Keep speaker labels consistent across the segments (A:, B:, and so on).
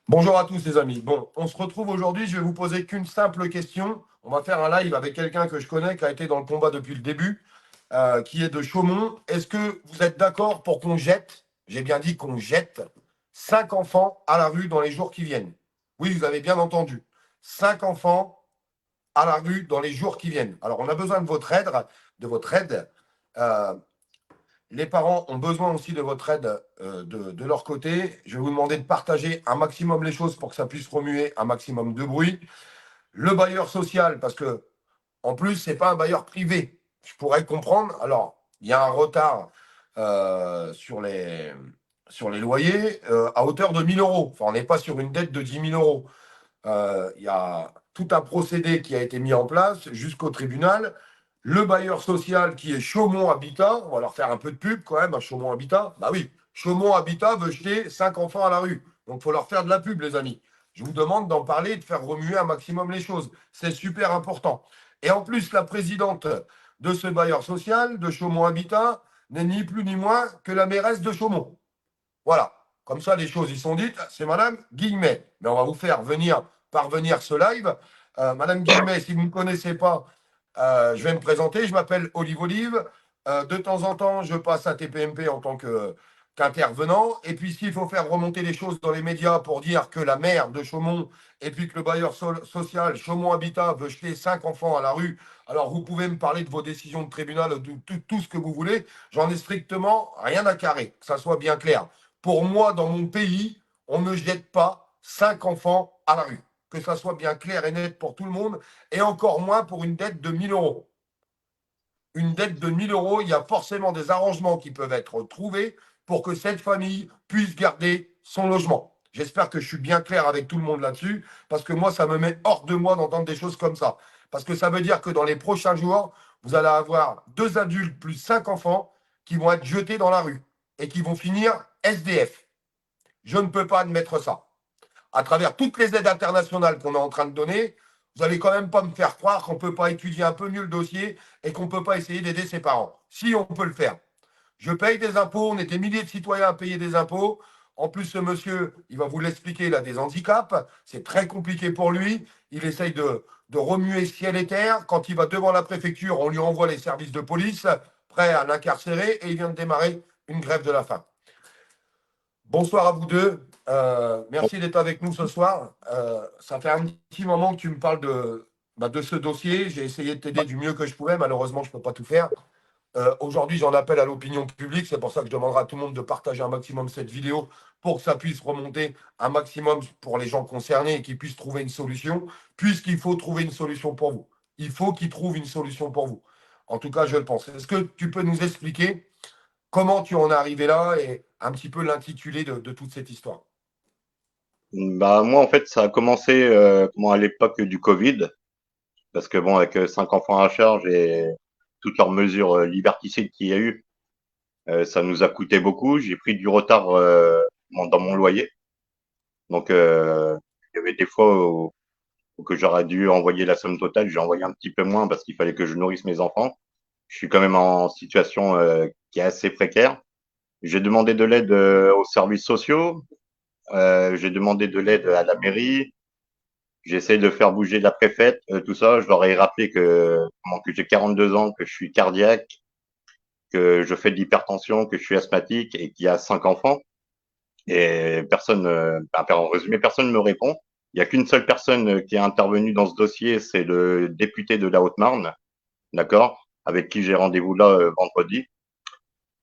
A: Bonjour à tous les amis. Bon, on se retrouve aujourd'hui, je vais vous poser qu'une simple question. On va faire un live avec quelqu'un que je connais, qui a été dans le combat depuis le début, qui est de Chaumont. Est-ce que vous êtes d'accord pour qu'on jette, j'ai bien dit qu'on jette, 5 enfants à la rue dans les jours qui viennent? Oui, vous avez bien entendu. 5 enfants à la rue dans les jours qui viennent. Alors, on a besoin de votre aide, de votre aide. Euh, les parents ont besoin aussi de votre aide de leur côté. Je vais vous demander de partager un maximum les choses pour que ça puisse remuer un maximum de bruit. Le bailleur social, parce que en plus, ce n'est pas un bailleur privé. Je pourrais comprendre. Alors, il y a un retard sur les loyers à hauteur de 1 000 euros. Enfin, on n'est pas sur une dette de 10 000 euros. Il y a tout un procédé qui a été mis en place jusqu'au tribunal. Le bailleur social qui est Chaumont Habitat, on va leur faire un peu de pub quand même à Chaumont Habitat. Bah oui, Chaumont Habitat veut jeter 5 enfants à la rue. Donc il faut leur faire de la pub, les amis. Je vous demande d'en parler et de faire remuer un maximum les choses. C'est super important. Et en plus, la présidente de ce bailleur social, de Chaumont Habitat, n'est ni plus ni moins que la mairesse de Chaumont. Voilà. Comme ça, les choses y sont dites. C'est Madame Guillemet. Mais on va vous faire parvenir ce live. Madame Guillemet, si vous ne me connaissez pas, je vais me présenter. Je m'appelle Olive Olive. De temps en temps, je passe à TPMP en tant qu'intervenant. Et puis, s'il faut faire remonter les choses dans les médias pour dire que la maire de Chaumont et puis que le bailleur social Chaumont Habitat veut jeter 5 enfants à la rue, alors vous pouvez me parler de vos décisions de tribunal, de tout ce que vous voulez. J'en ai strictement rien à carrer, que ça soit bien clair. Pour moi, dans mon pays, on ne jette pas 5 enfants à la rue. Que ça soit bien clair et net pour tout le monde, et encore moins pour une dette de 1 000 euros. Une dette de 1 000 euros, il y a forcément des arrangements qui peuvent être trouvés pour que cette famille puisse garder son logement. J'espère que je suis bien clair avec tout le monde là-dessus, parce que moi, ça me met hors de moi d'entendre des choses comme ça. Parce que ça veut dire que dans les prochains jours, vous allez avoir 2 adultes plus 5 enfants qui vont être jetés dans la rue et qui vont finir SDF. Je ne peux pas admettre ça. À travers toutes les aides internationales qu'on est en train de donner, vous n'allez quand même pas me faire croire qu'on ne peut pas étudier un peu mieux le dossier et qu'on ne peut pas essayer d'aider ses parents. Si, on peut le faire. Je paye des impôts, on est des milliers de citoyens à payer des impôts. En plus, ce monsieur, il va vous l'expliquer, il a des handicaps. C'est très compliqué pour lui. Il essaye de remuer ciel et terre. Quand il va devant la préfecture, on lui envoie les services de police, prêts à l'incarcérer, et il vient de démarrer une grève de la faim. Bonsoir à vous deux. Merci d'être avec nous ce soir. Ça fait un petit moment que tu me parles de ce dossier. J'ai essayé de t'aider du mieux que je pouvais. Malheureusement, je ne peux pas tout faire. Aujourd'hui, j'en appelle à l'opinion publique. C'est pour ça que je demanderai à tout le monde de partager un maximum cette vidéo pour que ça puisse remonter un maximum pour les gens concernés et qu'ils puissent trouver une solution, puisqu'il faut trouver une solution pour vous. Il faut qu'ils trouvent une solution pour vous. En tout cas, je le pense. Est-ce que tu peux nous expliquer comment tu en es arrivé là et un petit peu l'intitulé de toute cette histoire?
B: Bah moi en fait ça a commencé à l'époque du Covid parce que bon avec 5 enfants à charge et toutes leurs mesures liberticides qu'il y a eu, ça nous a coûté beaucoup. J'ai pris du retard dans mon loyer, donc il y avait des fois où que j'aurais dû envoyer la somme totale, j'ai envoyé un petit peu moins parce qu'il fallait que je nourrisse mes enfants. Je suis quand même en situation qui est assez précaire. J'ai demandé de l'aide aux services sociaux, j'ai demandé de l'aide à la mairie. J'essaie de faire bouger la préfète, tout ça. Je leur ai rappelé que j'ai 42 ans, que je suis cardiaque, que je fais de l'hypertension, que je suis asthmatique et qu'il y a 5 enfants. Et personne, en résumé, personne ne me répond. Il y a qu'une seule personne qui est intervenue dans ce dossier, c'est le député de la Haute-Marne, d'accord, avec qui j'ai rendez-vous là vendredi.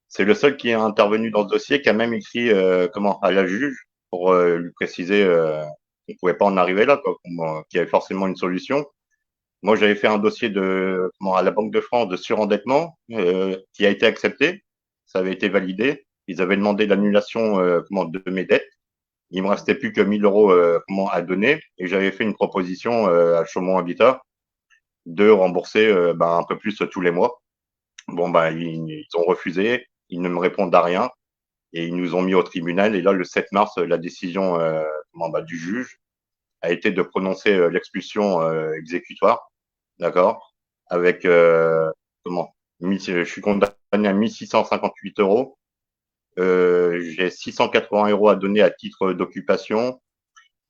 B: C'est le seul qui est intervenu dans ce dossier, qui a même écrit à la juge pour lui préciser qu'on pouvait pas en arriver là, quoi, qu'il y avait forcément une solution. Moi, j'avais fait un dossier à la Banque de France de surendettement qui a été accepté. Ça avait été validé. Ils avaient demandé l'annulation de mes dettes. Il me restait plus que 1 000 euros à donner et j'avais fait une proposition à Chaumont Habitat de rembourser un peu plus tous les mois. Bon, ils ont refusé. Ils ne me répondent à rien et ils nous ont mis au tribunal. Et là, le 7 mars, la décision du juge a été de prononcer l'expulsion exécutoire. D'accord. Avec je suis condamné à 1 658 euros. J'ai 680 euros à donner à titre d'occupation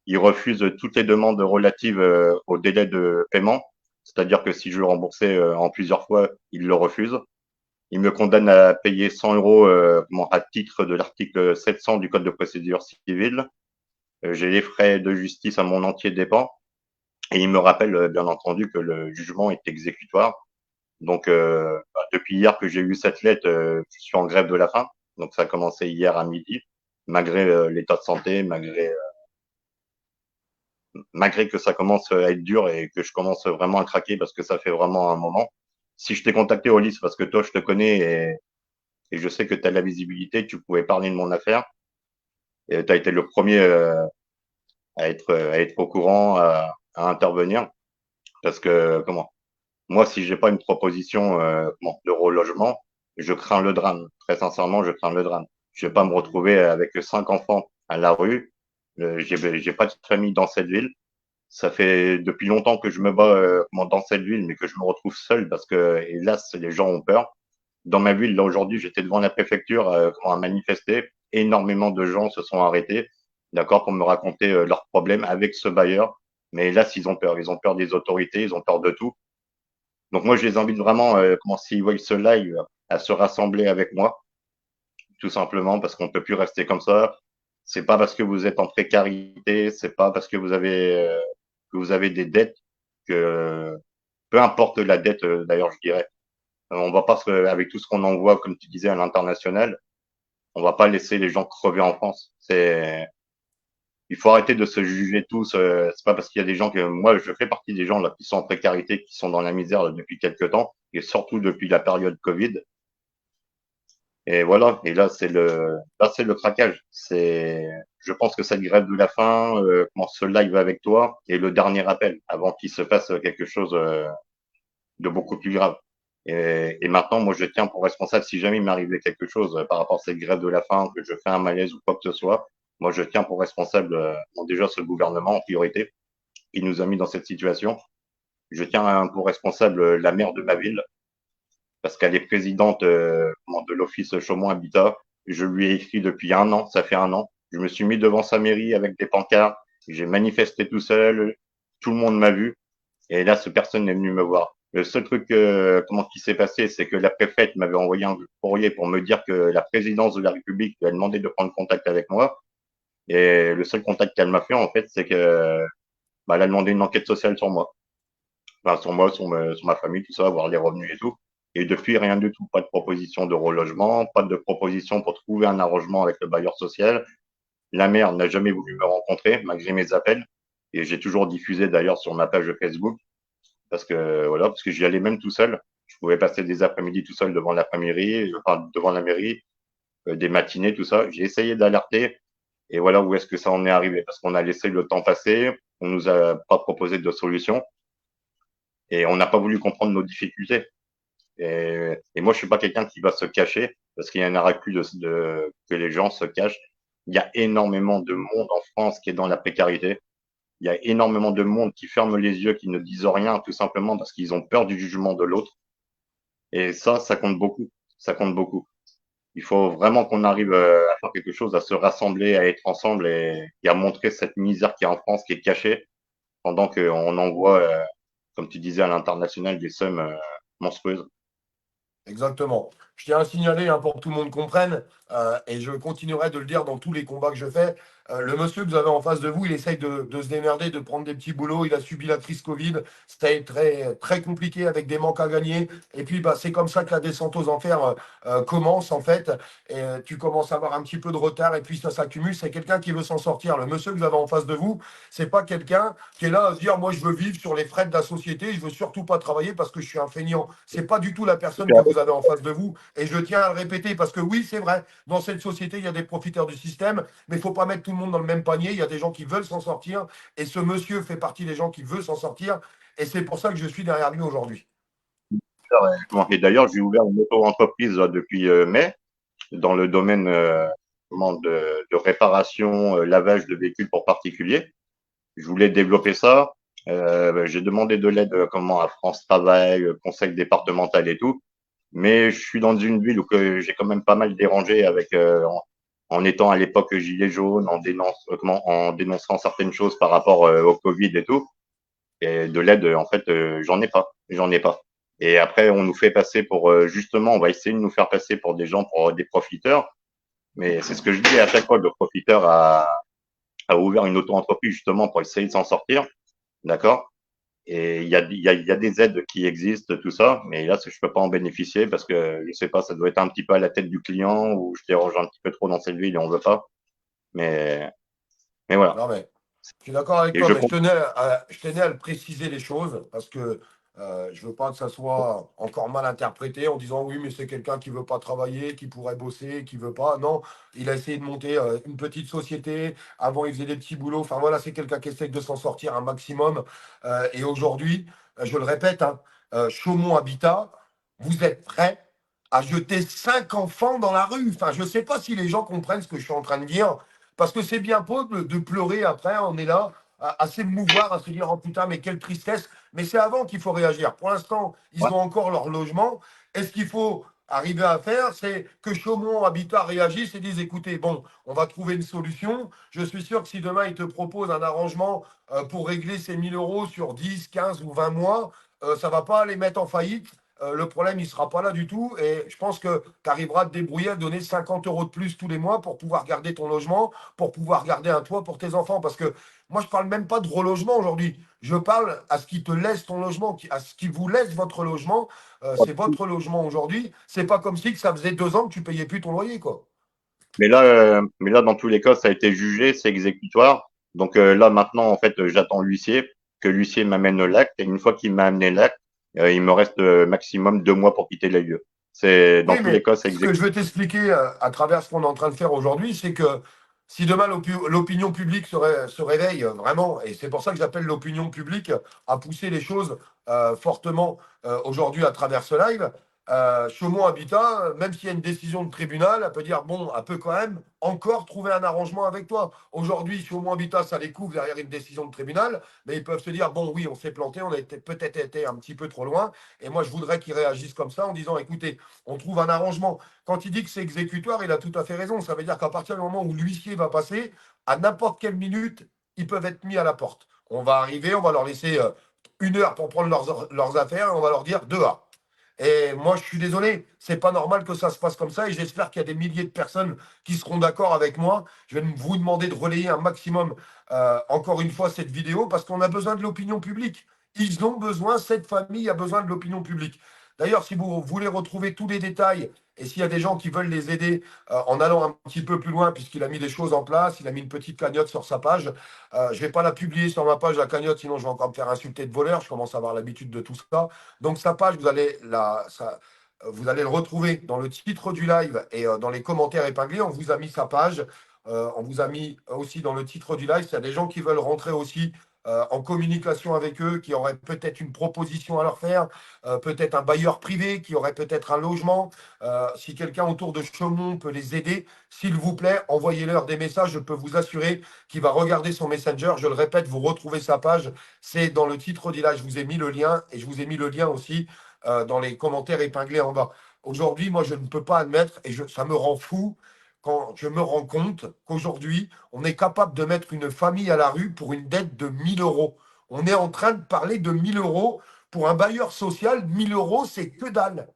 B: il refuse toutes les demandes relatives au délai de paiement. C'est-à-dire que si je veux rembourser en plusieurs fois, il le refuse. Il me condamne à payer 100 euros à titre de l'article 700 du Code de procédure civile. J'ai les frais de justice à mon entier dépend. Et il me rappelle, bien entendu, que le jugement est exécutoire. Donc, depuis hier que j'ai eu cette lettre, je suis en grève de la faim. Donc, ça a commencé hier à midi, malgré l'état de santé, malgré que ça commence à être dur et que je commence vraiment à craquer parce que ça fait vraiment un moment. Si je t'ai contacté, Olis, parce que toi, je te connais et je sais que tu as de la visibilité, tu pouvais parler de mon affaire. Et tu as été le premier à être au courant, à intervenir. Parce que, moi, si j'ai pas une proposition de relogement, je crains le drame. Très sincèrement, je crains le drame. Je vais pas me retrouver avec 5 enfants à la rue. J'ai pas de famille dans cette ville. Ça fait depuis longtemps que je me bats dans cette ville, mais que je me retrouve seul parce que, hélas, les gens ont peur. Dans ma ville, là, aujourd'hui, j'étais devant la préfecture à manifester. Énormément de gens se sont arrêtés, d'accord, pour me raconter leurs problèmes avec ce bailleur. Mais hélas, ils ont peur. Ils ont peur des autorités, ils ont peur de tout. Donc moi, je les invite vraiment, s'ils voient ce live, à se rassembler avec moi, tout simplement, parce qu'on ne peut plus rester comme ça. C'est pas parce que vous êtes en précarité, c'est pas parce que vous avez des dettes que, peu importe la dette, d'ailleurs, je dirais, on va pas avec tout ce qu'on envoie, comme tu disais, à l'international, on va pas laisser les gens crever en France. Il faut arrêter de se juger tous. C'est pas parce qu'il y a des gens que moi, je fais partie des gens là qui sont en précarité, qui sont dans la misère là, depuis quelques temps, et surtout depuis la période Covid. Et voilà. Et là, c'est le craquage. Je pense que cette grève de la faim, ce live avec toi, est le dernier appel avant qu'il se passe quelque chose de beaucoup plus grave. Et maintenant, moi, je tiens pour responsable, si jamais il m'arrivait quelque chose par rapport à cette grève de la faim, que je fais un malaise ou quoi que ce soit, moi, je tiens pour responsable, déjà, ce gouvernement en priorité, qui nous a mis dans cette situation. Je tiens pour responsable la maire de ma ville, parce qu'elle est présidente de l'Office Chaumont Habitat. Je lui ai écrit depuis un an, ça fait un an. Je me suis mis devant sa mairie avec des pancartes, j'ai manifesté tout seul, tout le monde m'a vu, et là, ce personne n'est venu me voir. Le seul truc qui s'est passé, c'est que la préfète m'avait envoyé un courrier pour me dire que la présidence de la République lui a demandé de prendre contact avec moi. Et le seul contact qu'elle m'a fait, en fait, c'est que elle a demandé une enquête sociale sur moi. Enfin, sur moi, sur ma famille, tout ça, voir les revenus et tout. Et depuis, rien du tout. Pas de proposition de relogement, pas de proposition pour trouver un arrangement avec le bailleur social. La maire n'a jamais voulu me rencontrer, malgré mes appels. Et j'ai toujours diffusé d'ailleurs sur ma page Facebook. Parce que j'y allais même tout seul. Je pouvais passer des après-midi tout seul devant devant la mairie, des matinées, tout ça. J'ai essayé d'alerter. Et voilà où est-ce que ça en est arrivé. Parce qu'on a laissé le temps passer. On nous a pas proposé de solution. Et on n'a pas voulu comprendre nos difficultés. Et moi, je suis pas quelqu'un qui va se cacher, parce qu'il y en aura plus que les gens se cachent. Il y a énormément de monde en France qui est dans la précarité. Il y a énormément de monde qui ferme les yeux, qui ne disent rien, tout simplement parce qu'ils ont peur du jugement de l'autre. Et ça compte beaucoup. Ça compte beaucoup. Il faut vraiment qu'on arrive à faire quelque chose, à se rassembler, à être ensemble et à montrer cette misère qui est en France, qui est cachée, pendant qu'on envoie, comme tu disais, à l'international des sommes monstrueuses.
A: Exactement. Je tiens à signaler, hein, pour que tout le monde comprenne, et je continuerai de le dire dans tous les combats que je fais, le monsieur que vous avez en face de vous, il essaye de se démerder, de prendre des petits boulots. Il a subi la crise Covid. C'était très, très compliqué avec des manques à gagner. Et puis, c'est comme ça que la descente aux enfers commence, en fait. Et tu commences à avoir un petit peu de retard, et puis ça s'accumule. C'est quelqu'un qui veut s'en sortir. Le monsieur que vous avez en face de vous, c'est pas quelqu'un qui est là à se dire, moi, je veux vivre sur les frais de la société, je veux surtout pas travailler parce que je suis un feignant. C'est pas du tout la personne que vous avez en face de vous. Et je tiens à le répéter parce que oui, c'est vrai, dans cette société, il y a des profiteurs du système, mais il faut pas mettre tout le monde dans le même panier. Il y a des gens qui veulent s'en sortir et ce monsieur fait partie des gens qui veulent s'en sortir. Et c'est pour ça que je suis derrière lui aujourd'hui.
B: Et d'ailleurs, j'ai ouvert une auto-entreprise depuis mai dans le domaine de réparation, lavage de véhicules pour particuliers. Je voulais développer ça. J'ai demandé de l'aide à France Travail, conseil départemental et tout. Mais je suis dans une ville où j'ai quand même pas mal dérangé avec en étant à l'époque gilet jaune, en dénonçant certaines choses par rapport au Covid et tout. Et de l'aide, en fait, j'en ai pas. Et après, on nous fait passer pour justement, on va essayer de nous faire passer pour des gens, pour des profiteurs. Mais c'est ce que je dis à chaque fois, le profiteur a ouvert une auto-entreprise justement pour essayer de s'en sortir, d'accord. Et il y a des aides qui existent, tout ça, mais là, je peux pas en bénéficier parce que je sais pas, ça doit être un petit peu à la tête du client ou je dérange un petit peu trop dans cette ville et on veut pas. Mais, mais voilà.
A: Non, mais je suis d'accord avec
B: Et
A: toi,
B: je
A: mais
B: comprends.
A: je tenais à le préciser les choses parce que je veux pas que ça soit encore mal interprété en disant oui, mais c'est quelqu'un qui veut pas travailler, qui pourrait bosser, qui veut pas. Non, il a essayé de monter une petite société. Avant, il faisait des petits boulots. Enfin voilà, c'est quelqu'un qui essaie de s'en sortir un maximum. Et aujourd'hui, je le répète, hein, Chaumont Habitat, vous êtes prêts à jeter 5 enfants dans la rue. Enfin, je sais pas si les gens comprennent ce que je suis en train de dire. Parce que c'est bien beau de pleurer après, on est là, à s'émouvoir, à se dire, oh putain, mais quelle tristesse. Mais c'est avant qu'il faut réagir. Pour l'instant, ils
B: Ouais.
A: ont encore leur logement. Et ce qu'il faut arriver à faire, c'est que Chaumont Habitat réagisse et dise, écoutez, bon, on va trouver une solution. Je suis sûr que si demain, ils te proposent un arrangement pour régler ces 1 000 € sur 10, 15 ou 20 mois, ça ne va pas les mettre en faillite. Le problème, il ne sera pas là du tout. Et je pense que tu arriveras à te débrouiller à donner 50 € de plus tous les mois pour pouvoir garder ton logement, pour pouvoir garder un toit pour tes enfants. Parce que moi, je ne parle même pas de relogement aujourd'hui. Je parle à ce qui te laisse ton logement, à ce qui vous laisse votre logement. C'est votre logement aujourd'hui. C'est pas comme si que ça faisait 2 ans que tu payais plus ton loyer, quoi.
B: Mais là, dans tous les cas, ça a été jugé, c'est exécutoire. Donc là, maintenant, en fait, j'attends l'huissier, que l'huissier m'amène l'acte. Et une fois qu'il m'a amené l'acte, il me reste maximum 2 mois pour quitter les lieux. C'est dans
A: Oui,
B: tous les
A: mais
B: cas, c'est
A: ce que je
B: exécutoire.
A: veux t'expliquer à travers ce qu'on est en train de faire aujourd'hui, c'est que si demain l'opinion publique se réveille vraiment, et c'est pour ça que j'appelle l'opinion publique à pousser les choses fortement aujourd'hui à travers ce live, Chaumont Habitat, même s'il y a une décision de tribunal, elle peut dire, bon, elle peut quand même encore trouver un arrangement avec toi. Aujourd'hui, Chaumont Habitat, ça les couvre derrière une décision de tribunal, mais ils peuvent se dire, bon, oui, on s'est planté, on a peut-être été un petit peu trop loin, et moi, je voudrais qu'ils réagissent comme ça en disant, écoutez, on trouve un arrangement. Quand il dit que c'est exécutoire, il a tout à fait raison. Ça veut dire qu'à partir du moment où l'huissier va passer, à n'importe quelle minute, ils peuvent être mis à la porte. On va arriver, on va leur laisser 1 heure pour prendre leurs affaires et on va leur dire dehors. Et moi, je suis désolé, c'est pas normal que ça se passe comme ça et j'espère qu'il y a des milliers de personnes qui seront d'accord avec moi. Je vais vous demander de relayer un maximum, encore une fois, cette vidéo parce qu'on a besoin de l'opinion publique. Ils ont besoin, cette famille a besoin de l'opinion publique. D'ailleurs, si vous voulez retrouver tous les détails et s'il y a des gens qui veulent les aider en allant un petit peu plus loin, puisqu'il a mis des choses en place, il a mis une petite cagnotte sur sa page. Je ne vais pas la publier sur ma page, la cagnotte, sinon je vais encore me faire insulter de voleur. Je commence à avoir l'habitude de tout ça. Donc, sa page, vous allez le retrouver dans le titre du live et dans les commentaires épinglés. On vous a mis sa page. On vous a mis aussi dans le titre du live. S'il y a des gens qui veulent rentrer aussi en communication avec eux, qui auraient peut-être une proposition à leur faire, peut-être un bailleur privé qui aurait peut-être un logement. Si quelqu'un autour de Chaumont peut les aider, s'il vous plaît, envoyez-leur des messages. Je peux vous assurer qu'il va regarder son Messenger. Je le répète, vous retrouvez sa page. C'est dans le titre du live. Je vous ai mis le lien et je vous ai mis le lien aussi dans les commentaires épinglés en bas. Aujourd'hui, moi, je ne peux pas admettre, et ça me rend fou quand je me rends compte qu'aujourd'hui, on est capable de mettre une famille à la rue pour une dette de 1 000 €. On est en train de parler de 1 000 € pour un bailleur social. 1 000 €, c'est que dalle.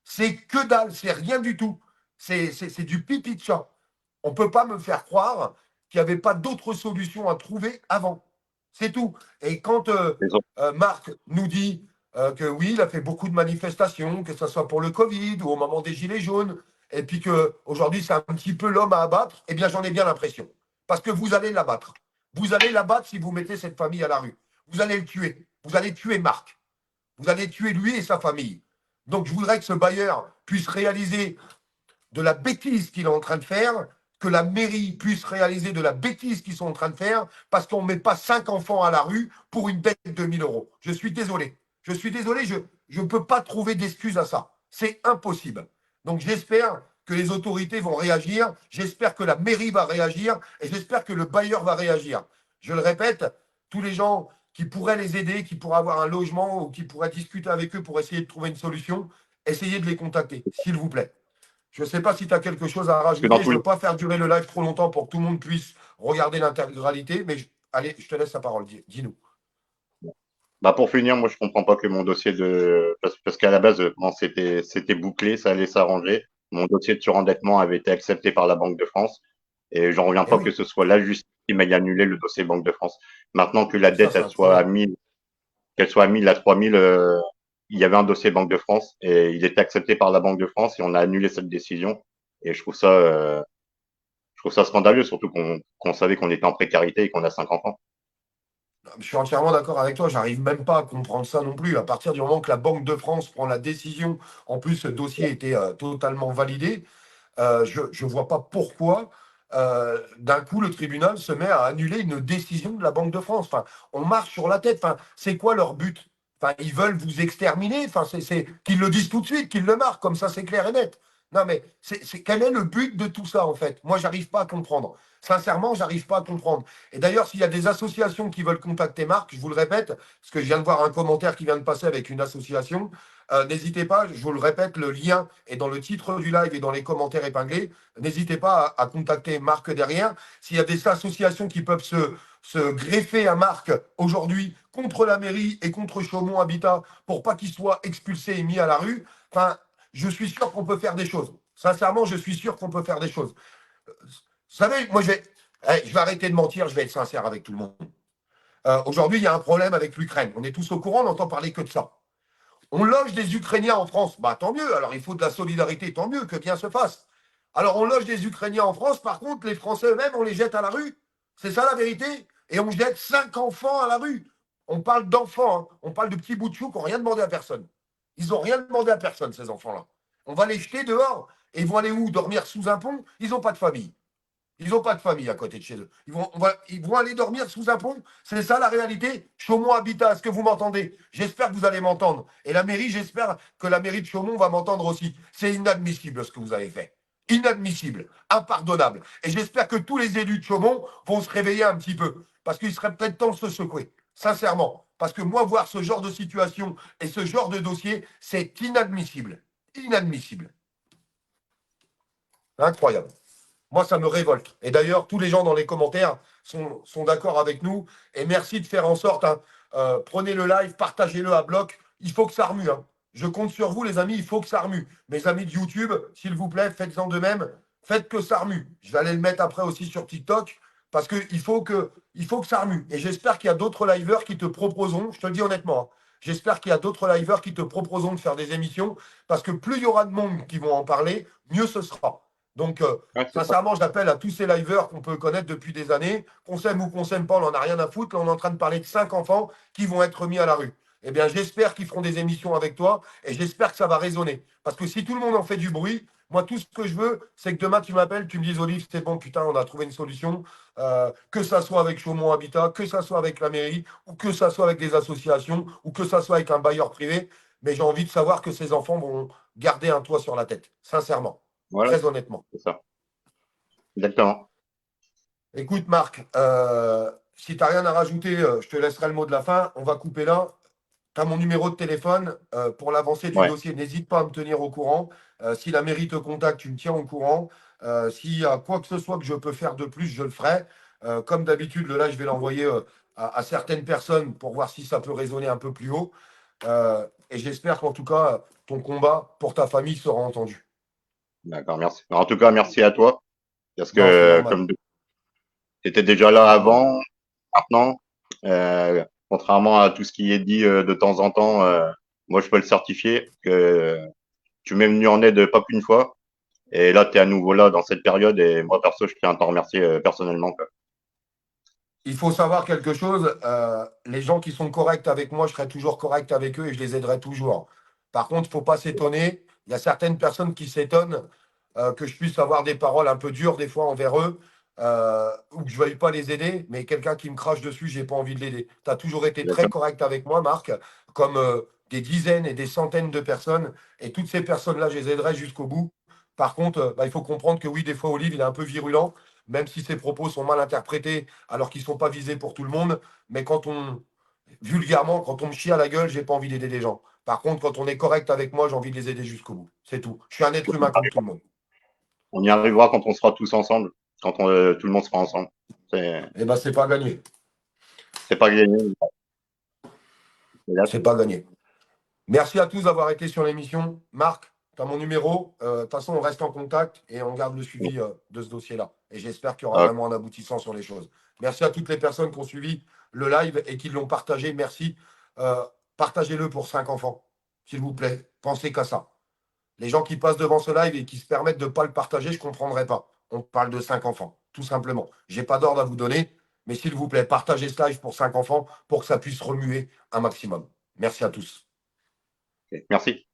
A: C'est que dalle, c'est rien du tout. C'est du pipi de chat. On ne peut pas me faire croire qu'il n'y avait pas d'autres solutions à trouver avant. C'est tout. Et quand Marc nous dit que oui, il a fait beaucoup de manifestations, que ce soit pour le Covid ou au moment des Gilets jaunes, et puis qu'aujourd'hui, c'est un petit peu l'homme à abattre, eh bien, j'en ai bien l'impression. Parce que vous allez l'abattre. Vous allez l'abattre si vous mettez cette famille à la rue. Vous allez le tuer. Vous allez tuer Marc. Vous allez tuer lui et sa famille. Donc, je voudrais que ce bailleur puisse réaliser de la bêtise qu'il est en train de faire, que la mairie puisse réaliser de la bêtise qu'ils sont en train de faire, parce qu'on ne met pas 5 enfants à la rue pour une dette de 1 000 €. Je suis désolé. Je suis désolé, je ne peux pas trouver d'excuses à ça. C'est impossible. Donc j'espère que les autorités vont réagir, j'espère que la mairie va réagir et j'espère que le bailleur va réagir. Je le répète, tous les gens qui pourraient les aider, qui pourraient avoir un logement ou qui pourraient discuter avec eux pour essayer de trouver une solution, essayez de les contacter, s'il vous plaît. Je ne sais pas si tu as quelque chose à
B: Parce que dans
A: rajouter. Je
B: tous
A: ne
B: les...
A: veux pas faire durer le live trop longtemps pour que tout le monde puisse regarder l'intégralité, mais allez, je te laisse la parole. Dis-nous.
B: Bah pour finir, moi je comprends pas que mon dossier de parce qu'à la base bon, c'était bouclé, ça allait s'arranger. Mon dossier de surendettement avait été accepté par la Banque de France et j'en reviens
A: Eh
B: pas que
A: oui,
B: ce soit la justice qui m'aille annuler le dossier Banque de France. Maintenant que la
A: ça,
B: dette
A: c'est un problème.
B: qu'elle soit à 1000 à 3000, il y avait un dossier Banque de France et il était accepté par la Banque de France et on a annulé cette décision et je trouve ça scandaleux surtout qu'on savait qu'on était en précarité et qu'on a 5 enfants.
A: Je suis entièrement d'accord avec toi. J'arrive même pas à comprendre ça non plus. À partir du moment que la Banque de France prend la décision, en plus, ce dossier était totalement validé. Je ne vois pas pourquoi, d'un coup, le tribunal se met à annuler une décision de la Banque de France. Enfin, on marche sur la tête. Enfin, c'est quoi leur but? Enfin, ils veulent vous exterminer. Enfin, qu'ils le disent tout de suite, qu'ils le marquent, comme ça, c'est clair et net. Non, mais quel est le but de tout ça, en fait? Moi, j'arrive pas à comprendre. Sincèrement, j'arrive pas à comprendre. Et d'ailleurs, s'il y a des associations qui veulent contacter Marc, je vous le répète, parce que je viens de voir un commentaire qui vient de passer avec une association, n'hésitez pas, je vous le répète, le lien est dans le titre du live et dans les commentaires épinglés. N'hésitez pas à contacter Marc derrière. S'il y a des associations qui peuvent se greffer à Marc aujourd'hui contre la mairie et contre Chaumont Habitat pour pas qu'il soit expulsé et mis à la rue, enfin, je suis sûr qu'on peut faire des choses. Sincèrement, je suis sûr qu'on peut faire des choses. Vous savez, moi, je vais arrêter de mentir, je vais être sincère avec tout le monde. Aujourd'hui, il y a un problème avec l'Ukraine. On est tous au courant, on n'entend parler que de ça. On loge des Ukrainiens en France. Bah, tant mieux. Alors, il faut de la solidarité, tant mieux, que bien se fasse. Alors, on loge des Ukrainiens en France. Par contre, les Français eux-mêmes, on les jette à la rue. C'est ça la vérité. Et on jette 5 enfants à la rue. On parle d'enfants. Hein. On parle de petits bouts de chou qui n'ont rien demandé à personne. Ils n'ont rien demandé à personne, ces enfants-là. On va les jeter dehors. Et ils vont aller où? Dormir sous un pont? Ils n'ont pas de famille. Ils n'ont pas de famille à côté de chez eux. Ils vont aller dormir sous un pont. C'est ça la réalité. Chaumont Habitat, est-ce que vous m'entendez? J'espère que vous allez m'entendre. Et la mairie, j'espère que la mairie de Chaumont va m'entendre aussi. C'est inadmissible ce que vous avez fait. Inadmissible, impardonnable. Et j'espère que tous les élus de Chaumont vont se réveiller un petit peu. Parce qu'il serait peut-être temps de se secouer. Sincèrement. Parce que moi, voir ce genre de situation et ce genre de dossier, c'est inadmissible. Inadmissible. Incroyable. Moi, ça me révolte. Et d'ailleurs, tous les gens dans les commentaires sont d'accord avec nous. Et merci de faire en sorte, hein, prenez le live, partagez-le à bloc. Il faut que ça remue. Hein. Je compte sur vous, les amis, il faut que ça remue. Mes amis de YouTube, s'il vous plaît, faites-en de même. Faites que ça remue. Je vais aller le mettre après aussi sur TikTok parce il faut que ça remue. Et j'espère qu'il y a d'autres liveurs qui te proposeront, je te le dis honnêtement, hein, j'espère qu'il y a d'autres liveurs qui te proposeront de faire des émissions parce que plus il y aura de monde qui vont en parler, mieux ce sera. Donc,
B: Ouais, c'est ça.
A: sincèrement, j'appelle à tous ces liveurs qu'on peut connaître depuis des années, qu'on s'aime ou qu'on s'aime pas, on n'en a rien à foutre. Là, on est en train de parler de 5 enfants qui vont être mis à la rue. Eh bien, j'espère qu'ils feront des émissions avec toi et j'espère que ça va résonner. Parce que si tout le monde en fait du bruit, moi, tout ce que je veux, c'est que demain, tu m'appelles, tu me dises, Olive, c'est bon, putain, on a trouvé une solution. Que ça soit avec Chaumont Habitat, que ça soit avec la mairie, ou que ça soit avec des associations, ou que ça soit avec un bailleur privé. Mais j'ai envie de savoir que ces enfants vont garder un toit sur la tête, sincèrement,
B: Voilà,
A: très honnêtement.
B: c'est ça. Exactement.
A: Écoute, Marc, si tu n'as rien à rajouter, je te laisserai le mot de la fin. On va couper là. Tu as mon numéro de téléphone pour l'avancée du
B: Ouais.
A: dossier. N'hésite pas à me tenir au courant. Si la mairie te contacte, tu me tiens au courant. S'il y a quoi que ce soit que je peux faire de plus, je le ferai. Comme d'habitude, le live, je vais l'envoyer à certaines personnes pour voir si ça peut résonner un peu plus haut. Et j'espère qu'en tout cas, ton combat pour ta famille sera entendu.
B: D'accord, merci. En tout cas, merci à toi. Parce
A: Non, c'est
B: que
A: normal.
B: comme tu étais déjà là
A: C'est normal.
B: avant, maintenant, contrairement à tout ce qui est dit de temps en temps, moi je peux le certifier que tu m'es venu en aide pas qu'une fois. Et là, tu es à nouveau là dans cette période. Et moi, perso, je tiens à t'en remercier personnellement, quoi.
A: Il faut savoir quelque chose, les gens qui sont corrects avec moi, je serai toujours correct avec eux et je les aiderai toujours. Par contre, il ne faut pas s'étonner. Il y a certaines personnes qui s'étonnent que je puisse avoir des paroles un peu dures des fois envers eux ou que je ne veuille pas les aider, mais quelqu'un qui me crache dessus, je n'ai pas envie de l'aider. Tu as toujours été très
B: Exactement.
A: correct avec moi, Marc, comme des dizaines et des centaines de personnes. Et toutes ces personnes-là, je les aiderai jusqu'au bout. Par contre, il faut comprendre que oui, des fois, Olive, il est un peu virulent, même si ses propos sont mal interprétés alors qu'ils ne sont pas visés pour tout le monde. Mais vulgairement, quand on me chie à la gueule, j'ai pas envie d'aider les gens. Par contre, quand on est correct avec moi, j'ai envie de les aider jusqu'au bout. C'est tout. Je suis un être humain comme tout le monde.
B: On y arrivera quand on sera tous ensemble, quand tout le monde sera ensemble. C'est
A: Eh ben, c'est pas gagné.
B: c'est pas gagné.
A: C'est pas gagné. Merci à tous d'avoir été sur l'émission. Marc, tu as mon numéro. De toute façon, on reste en contact et on garde le suivi de ce dossier-là. Et j'espère qu'il y aura
B: Euh,
A: vraiment un aboutissement sur les choses. Merci à toutes les personnes qui ont suivi le live et qui l'ont partagé. Merci. Partagez-le pour 5 enfants, s'il vous plaît. Pensez qu'à ça. Les gens qui passent devant ce live et qui se permettent de ne pas le partager, je ne comprendrai pas. On parle de 5 enfants, tout simplement. Je n'ai pas d'ordre à vous donner, mais s'il vous plaît, partagez ce live pour 5 enfants pour que ça puisse remuer un maximum. Merci à tous.
B: Merci.